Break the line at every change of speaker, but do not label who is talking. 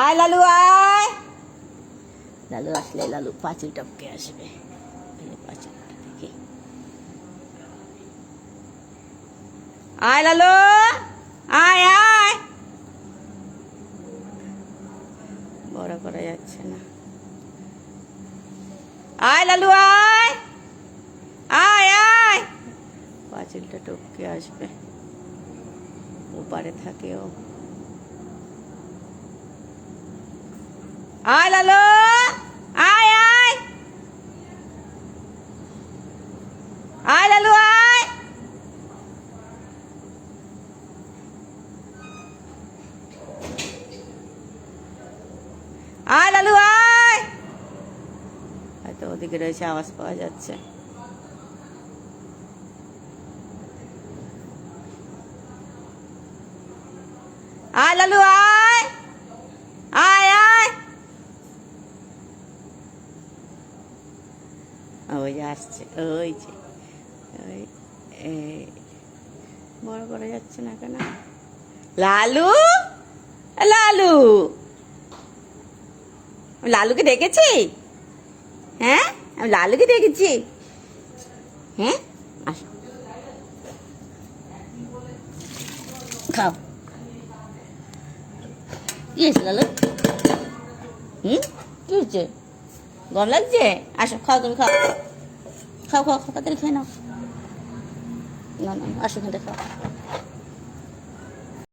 আয় লালু আয়। লালু আসলে লালু পাঁচিল টপকে আসবে। পাঁচিলটা দেখি। আয় লালু আয় আয়। বড় করা যাচ্ছে না। আয় লালু আয় আয় আয়। পাঁচিলটা টপকে আসবে। ওপারে থাকে ও। আয় লালু আয় আয় আয় লালু আয়। আয় লালু আয়। হয়তো ওদিকে রয়েছে, আওয়াজ পাওয়া যাচ্ছে। আয় লালু আয় আয় আয়। ওই যে আসছে, ওই যে ওই বড় করা যাচ্ছে না কেন? লালু লালু, আমি লালুকে দেখেছি। হ্যাঁ, আমি লালুকে দেখেছি। হ্যাঁ, আসো খাও। কি হয়েছে লালু? কি হচ্ছে? গরম লাগছে? আসো খাও, তুমি খাও। খাও খাও খাও, তাড়াতাড়ি খেয়ে নাও। না না, আসো, খাও।